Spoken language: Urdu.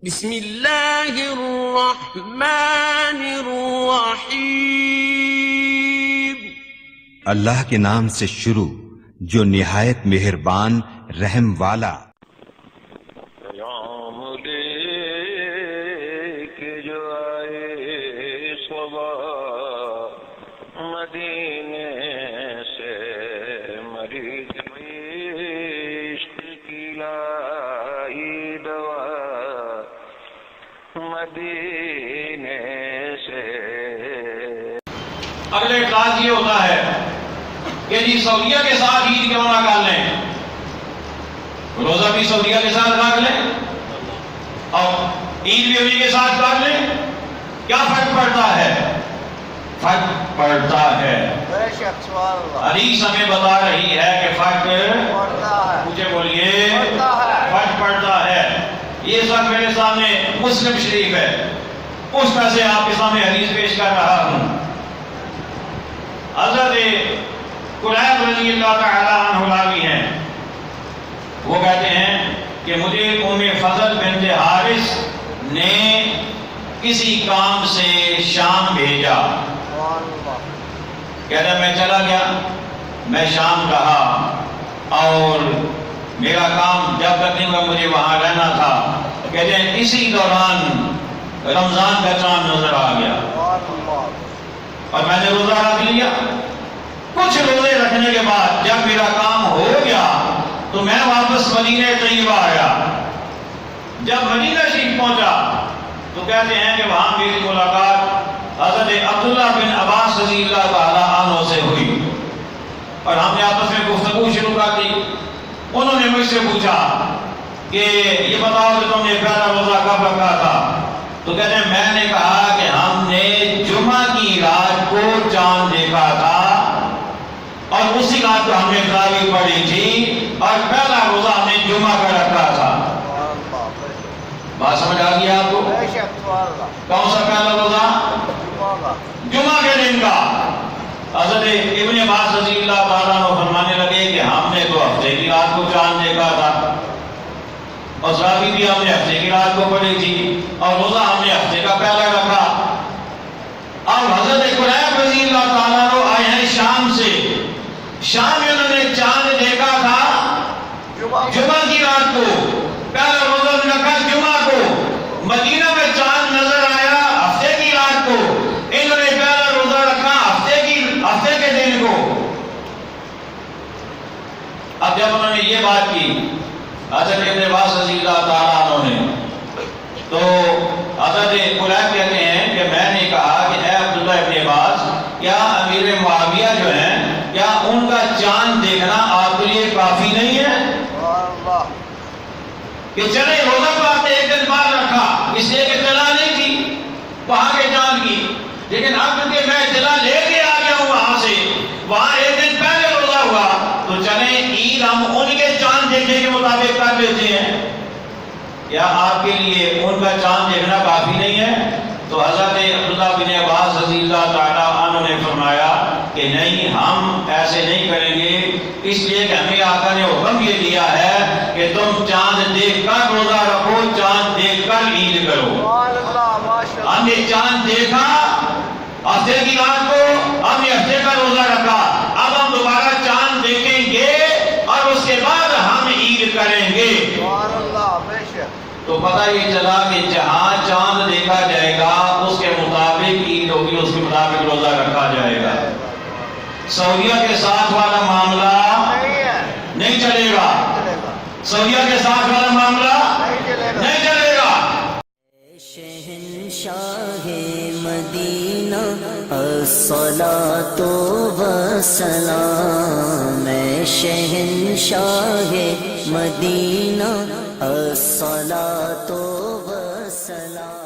بسم اللہ الرحمن الرحیم، اللہ کے نام سے شروع جو نہایت مہربان رحم والا۔ پیام لے کے جو آئے صبح مدینے سے، مریض عشق کی لائی دوا مدینے سے۔ اگلے اعتراض یہ ہوتا ہے کہ جی سعودیہ کے ساتھ عید کیوں نہ کر لیں، روزہ بھی سعودیہ کے ساتھ رکھ لیں اور عید بھی انہی کے ساتھ کر لیں، کیا فرق پڑتا ہے؟ فرق پڑتا ہے، حدیث ہمیں بتا رہی ہے کہ فرق مجھے بولیے فرق پڑتا ہے۔ یہ سب میرے سامنے مسلم شریف ہے، اس میں سے آپ کے سامنے حدیث پیش کر رہا ہوں۔ حضرت قریب رضی اللہ تعالی عنہ راوی ہیں، وہ کہتے ہیں کہ مجھے ام فضل بنت حارث نے کسی کام سے شام بھیجا، کہتا ہے میں چلا گیا، میں شام رہا اور میرا کام جب تک نہیں ہوا مجھے وہاں رہنا تھا۔ کہتے ہیں اسی دوران رمضان کا چاند نظر آ گیا اور میں نے روزہ رکھ لیا۔ کچھ روزے رکھنے کے بعد جب میرا کام ہو گیا تو میں واپس مدینہ طیبہ آیا۔ جب مدینہ شریف پہنچا تو کہتے ہیں کہ وہاں میری ملاقات حضرت عبداللہ بن عباس رضی اللہ تعالی عنہ سے ہوئی اور ہم نے آپس میں گفتگو شروع کر دی۔ انہوں نے مجھ سے پوچھا کہ یہ بتاؤ کہ تم نے پہلا روزہ کب رکھا تھا؟ تو کہتے ہیں میں نے کہا کہ ہم نے جمعہ کی رات کو چاند دیکھا تھا اور اسی رات کو ہم نے تراویح پڑھی تھی اور پہلا روزہ ہم نے جمعہ کا رکھا تھا۔ بات سمجھ آ گئی آپ کو؟ کون سا پہلا روزہ؟ جمعہ کے دن کا۔ حضرت ابن عباس رضی اللہ تعالیٰ عنہ فرمانے لگے کہ ہم نے تو ہفتے کی رات کو چاند دیکھا تھا اور تراویح بھی ہم نے ہفتے کی رات کو پڑھی تھی اور روزہ ہم نے ہفتے کا پہلا رکھا۔ اور حضرت قریب رضی اللہ تعالیٰ عنہ آئے ہیں شام سے، شام میں انہوں نے چاند دیکھا تھا جمعہ کی رات کو، پہلا روزہ رکھا جمعہ کو، مدینہ میں چاند نظر آیا ہفتے کی رات کو، انہوں نے پہلا روزہ رکھا ہفتے کے دن کو۔ اب جب انہوں نے یہ بات کی حضرت ابن عباس رضی اللہ تعالیٰ عنہ نے، تو حضرت قریب کہتے ہیں کہ میں نے کہا کہ اے عبداللہ ابن عباس، کیا امیر معاویہ جو ہیں کیا ان کا چاند دیکھنا آپ کے لیے کافی نہیں ہے کہ چلے روزہ تو آپ نے ایک دن بعد رکھا اس لیے کہ اطلاع نہیں تھی وہاں کے چاند کی، لیکن اب کیونکہ میں اطلاع لے کے آ گیا ہوں وہاں سے، وہاں ایک دن پہلے روزہ ہوا تو چلیں عید ہم ان کے چاند دیکھنے کے مطابق کر لیتے ہیں، کیا آپ کے لیے ان کا چاند دیکھنا کافی نہیں ہے؟ تو حضرت عبداللہ بن عباس رضی اللہ تعالیٰ عنہ نے فرمایا کہ نہیں، ہم ایسے نہیں کریں گے، اس لیے کہ ہمیں آقا نے حکم یہ دیا ہے کہ تم چاند دیکھ کر روزہ رکھو، چاند دیکھ کر عید کرو۔ ہم نے چاند دیکھا ہفتے کی رات کو، ہم نے ہفتے کا روزہ رکھا، اب ہم دوبارہ چاند دیکھیں گے اور اس کے بعد ہم عید کریں گے۔ تو پتہ یہ چلا کہ جہاں چاند دیکھا جائے گا اس کے مطابق عید ہوگی، اس کے مطابق روزہ رکھا جائے گا۔ سعودیہ کے ساتھ والا معاملہ نہیں چلے گا، سعودیہ کے ساتھ والا معاملہ نہیں چلے گا۔ شہنشاہ مدینہ الصلاۃ والسلام، شہنشاہ مدینہ الصلاۃ والسلام۔